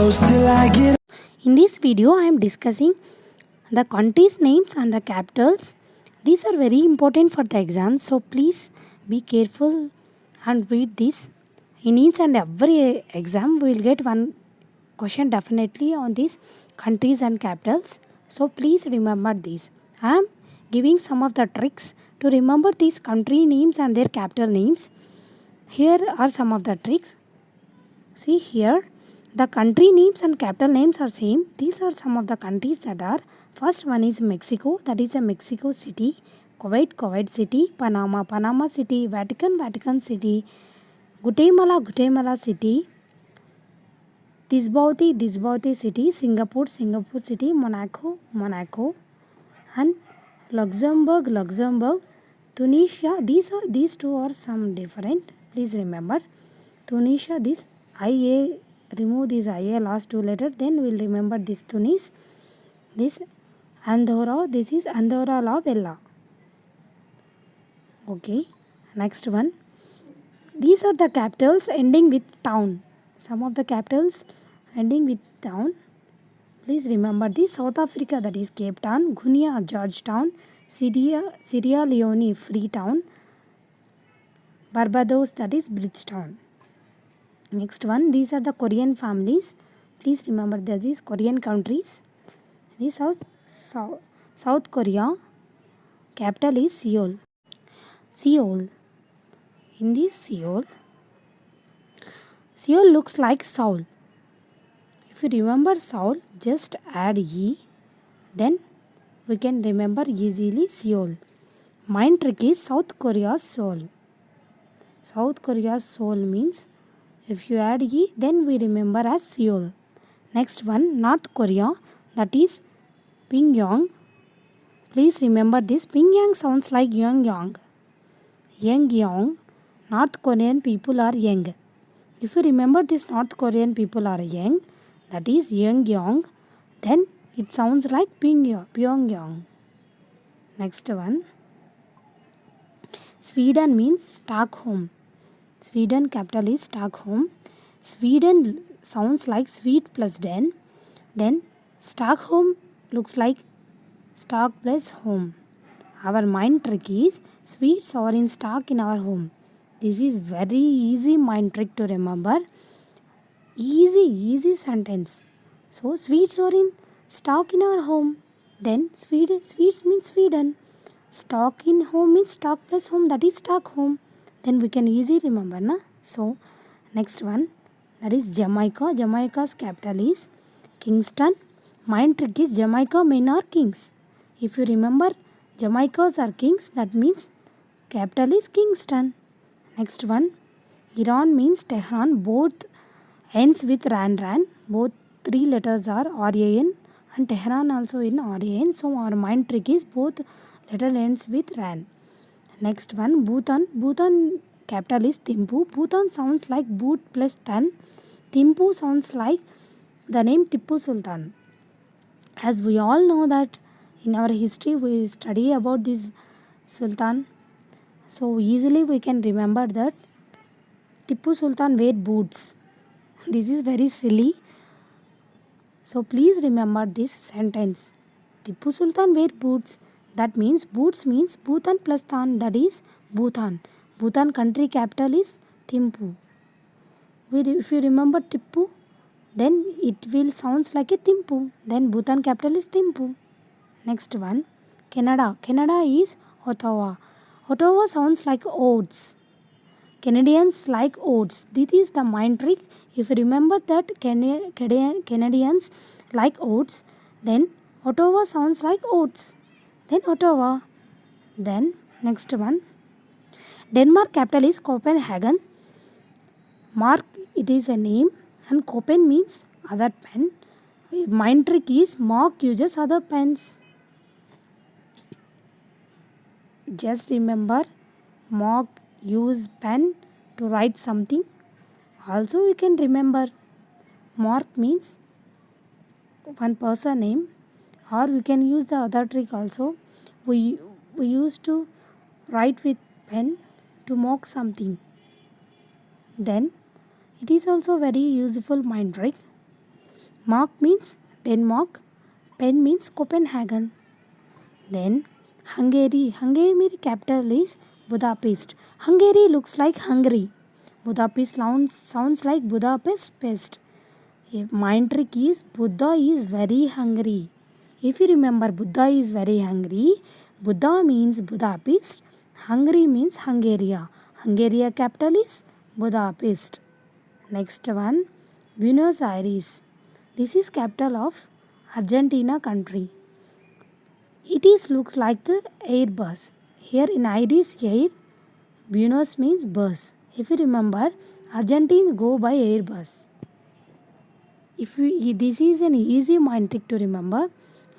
close till I get. In this video, I am discussing the countries' names and the capitals. These are very important for the exam, so please be careful and read this. In each and every exam, we will get one question definitely on these countries and capitals. So please remember this. I am giving some of the tricks to remember these country names and their capital names. Here are some of the tricks. See here, the country names and capital names are same. These are some of the countries that are. First one is Mexico, that is a Mexico City. Kuwait, Kuwait City. Panama, Panama City. Vatican, Vatican City. Guatemala, Guatemala City. Djibouti, Djibouti City. Singapore, Singapore City. Monaco, Monaco. And Luxembourg, Luxembourg. Tunisia, these two are some different. Please remember. Tunisia, this IA, remove this IA last two letters, then we'll remember this Tunis. This Andorra, this is Andorra la Vella. Okay, next one. These are the capitals ending with town. Some of the capitals ending with town. Please remember this. South Africa, that is Cape Town. Guinea, Georgetown. Sierra Leone, Freetown. Barbados, that is Bridgetown. Next one, these are the Korean families. Please remember these Korean countries. This is South Korea. Capital is Seoul. Seoul. In this Seoul looks like Seoul. If you remember Seoul, just add E. Then we can remember easily Seoul. Mind trick is South Korea's Seoul. South Korea's Seoul means if you add E, then we remember as Seoul. Next one, North Korea, that is Pyongyang. Please remember this. Pyongyang sounds like Yongyang. Yongyang. North Korean people are young. If you remember this, North Korean people are young, that is Yongyang, then it sounds like Pyongyang. Next one, Sweden means Stockholm. Sweden capital is Stockholm. Sweden sounds like sweet plus den. Then Stockholm looks like stock plus home. Our mind trick is sweets are in stock in our home. This is very easy mind trick to remember. Easy sentence. So sweets are in stock in our home. Then sweets means Sweden. Stock in home means stock plus home, that is Stockholm. Then we can easily remember, na? So next one, that is Jamaica. Jamaica's capital is Kingston. Mind trick is Jamaica men are kings. If you remember Jamaicas are kings, that means capital is Kingston. Next one, Iran means Tehran. Both ends with ran. Both three letters are RAN and Tehran also in RAN. So our mind trick is both letter ends with ran. Next one, Bhutan. Bhutan capital is Thimphu. Bhutan sounds like boot plus tan. Thimphu sounds like the name Tippu Sultan. As we all know that in our history we study about this Sultan. So easily we can remember that Tippu Sultan wear boots. This is very silly. So please remember this sentence. Tippu Sultan wear boots. That means boots means Bhutan plus tan, that is Bhutan. Bhutan country capital is Thimphu. If you remember Tippu, then it will sounds like a Thimphu. Then Bhutan capital is Thimphu. Next one, Canada. Canada is Ottawa. Ottawa sounds like oats. Canadians like oats. This is the mind trick. If you remember that Canadians like oats, then Ottawa sounds like oats. Then Ottawa. Then next one, Denmark capital is Copenhagen. Mark, it is a name, and Copen means other pen. Mind trick is Mark uses other pens. Just remember, Mark use pen to write something. Also you can remember Mark means one person name, or we can use the other trick also. We used to write with pen to mark something. Then it is also very useful mind trick. Mark means Denmark. Pen means Copenhagen. Then Hungary. Hungary capital is Budapest. Hungary looks like Hungary. Budapest sounds like Budapest pest. Mind trick is Buddha is very hungry. If you remember Buddha is very hungry, Buddha means Budapest, Hungary means Hungary. Hungary capital is Budapest. Next one, Buenos Aires. This is capital of Argentina country. It is looks like the Airbus. Here in Iris air, Buenos means bus. If you remember, Argentines go by Airbus. This is an easy mind trick to remember.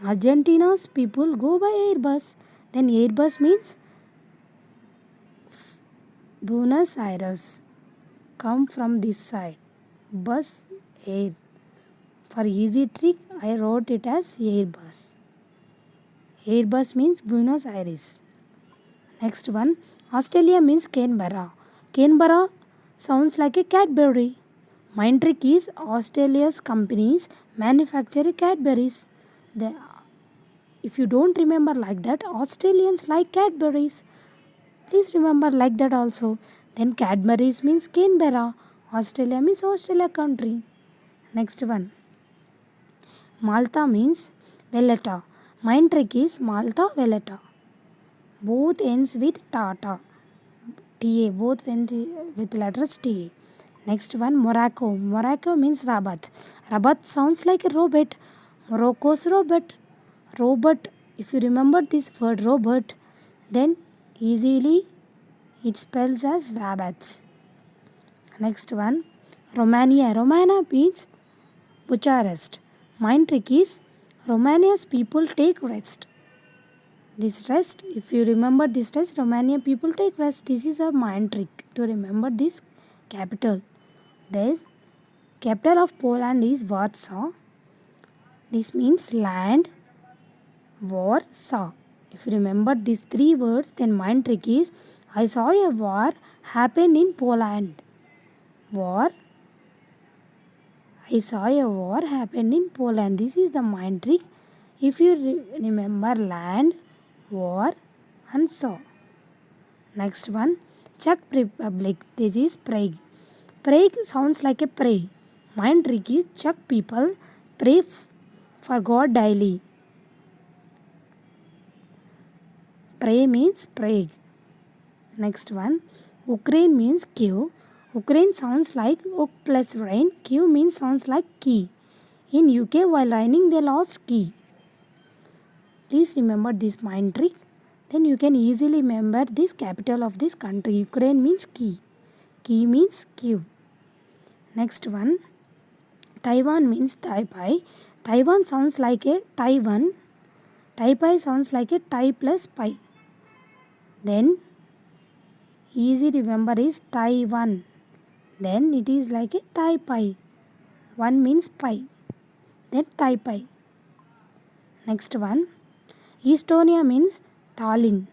Argentina's people go by Airbus. Then Airbus means Buenos Aires. Come from this side. Bus air. For easy trick, I wrote it as Airbus. Airbus means Buenos Aires. Next one, Australia means Canberra. Canberra sounds like a Cadbury. Mind trick is Australia's companies manufacture Cadburys. If you don't remember like that, Australians like Cadburys. Please remember like that also. Then Cadburys means Canberra. Australia means Australia country. Next one. Malta means Valletta. Mind trick is Malta Valletta. Both ends with Tata. TA. Both ends with letters TA. Next one, Morocco. Morocco means Rabat. Rabat sounds like a robot. Morocco's robot. Robot. If you remember this word robot, then easily it spells as Rabat. Next one, Romania. Romania means Bucharest. Mind trick is Romania's people take rest. This rest, if you remember this rest, Romania people take rest. This is a mind trick to remember this capital. The capital of Poland is Warsaw. This means land, Warsaw. If you remember these three words, then mind trick is I saw a war happened in Poland. War. I saw a war happened in Poland. This is the mind trick. If you remember land, war and saw. Next one, Czech Republic. This is Prague. Prague sounds like a pray. Mind trick is Czech people pray for God daily. Pray means Prague. Next one, Ukraine means Kiev. Ukraine sounds like oak plus rain. Kiev means sounds like key. In UK, while raining, they lost key. Please remember this mind trick. Then you can easily remember this capital of this country. Ukraine means key. Key means Kiev. Next one, Taiwan means Taipei. Taiwan sounds like a Taiwan. Taipei sounds like a Tai plus pi. Then easy remember is Taiwan. Then it is like a Taipei. One means pi. Then Taipei. Next one, Estonia means Tallinn.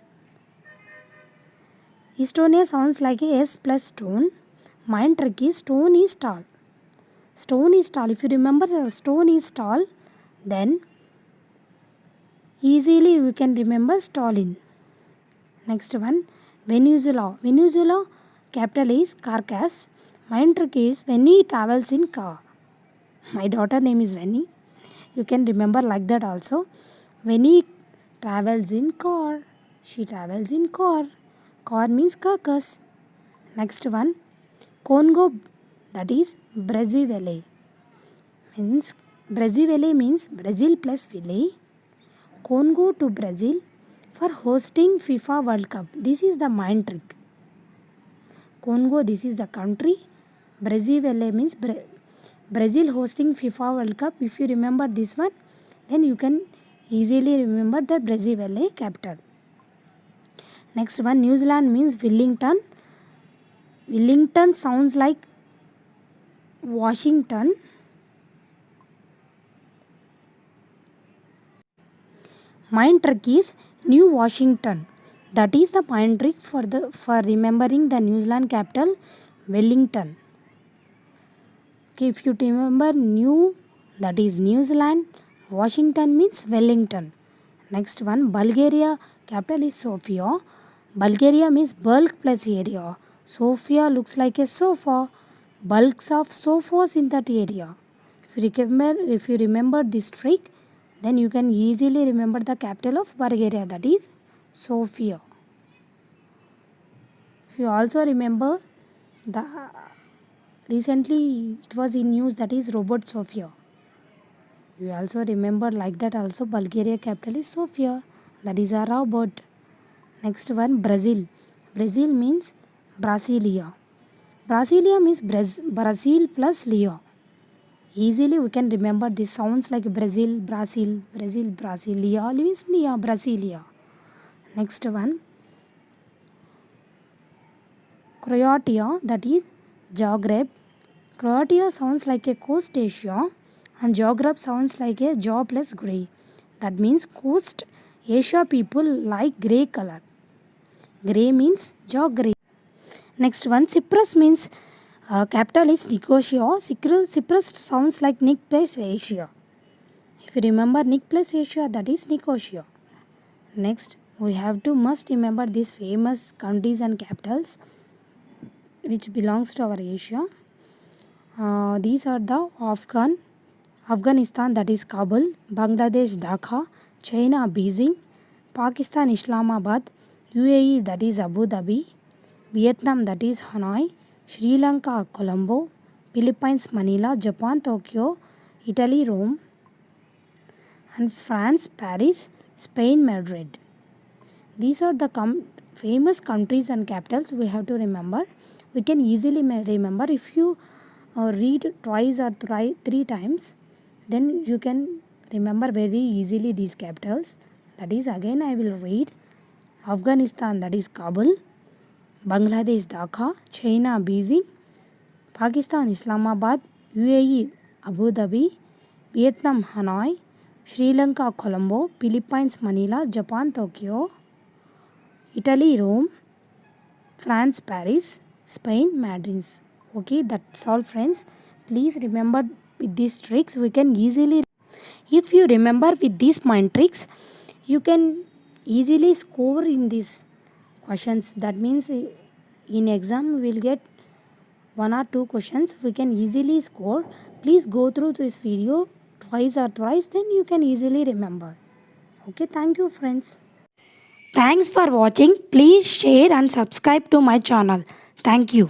Estonia sounds like a S plus stone. Mind trick is stone is tall. Stone is tall. If you remember stone is tall, then easily you can remember Stalin. Next one, Venezuela. Venezuela capital is Caracas. Mind trick is Venny travels in car. My daughter name is Venny. You can remember like that also. Venny travels in car. She travels in car. Car means Caracas. Next one, Congo, that is Brazzaville. Brazzaville means Brazil plus Ville. Congo to Brazil for hosting FIFA World Cup. This is the mind trick. Congo, this is the country. Brazzaville means Brazil hosting FIFA World Cup. If you remember this one, then you can easily remember the Brazzaville capital. Next one, New Zealand means Wellington. Wellington sounds like Washington. Mind trick is New Washington. That is the mind trick for remembering the New Zealand capital, Wellington. Okay, if you remember New that is New Zealand. Washington means Wellington. Next one, Bulgaria capital is Sofia. Bulgaria means bulk plus area. Sofia looks like a sofa. Bulks of sofas in that area. If you remember this trick, then you can easily remember the capital of Bulgaria, that is Sofia. If you also remember, the recently it was in news, that is Robot Sofia. You also remember like that also Bulgaria capital is Sofia, that is a robot. Next one, Brazil. Brazil means Brasilia. Brasilia means Brazil plus Leo. Easily we can remember this sounds like Brazil, Brasilia means Brasilia. Next one, Croatia, that is Zagreb. Croatia sounds like a Coast Asia and Zagreb sounds like a jaw plus grey. That means Coast Asia people like grey color. Grey means jaw grey. Next one, Cyprus means capital is Nicosia. Cyprus sounds like Nick plus Asia. If you remember Nick plus Asia, that is Nicosia. Next, we have to must remember these famous countries and capitals which belongs to our Asia. These are the Afghanistan, that is Kabul, Bangladesh, Dhaka, China, Beijing, Pakistan, Islamabad, UAE, that is Abu Dhabi, Vietnam, that is Hanoi, Sri Lanka, Colombo, Philippines, Manila, Japan, Tokyo, Italy, Rome, and France, Paris, Spain, Madrid. These are the famous countries and capitals we have to remember. We can easily remember if you read twice or three times, then you can remember very easily these capitals. That is, again I will read: Afghanistan, that is Kabul, Bangladesh, Dhaka, China, Beijing, Pakistan, Islamabad, UAE, Abu Dhabi, Vietnam, Hanoi, Sri Lanka, Colombo, Philippines, Manila, Japan, Tokyo, Italy, Rome, France, Paris, Spain, Madrid. Okay, that's all friends. Please remember with these tricks we can easily, if you remember with these mind tricks, you can easily score in these questions. That means in exam we will get 1 or 2 questions we can easily score. Please go through this video twice or thrice, then you can easily remember. Okay, thank you friends. Thanks for watching. Please share and subscribe to my channel. Thank you.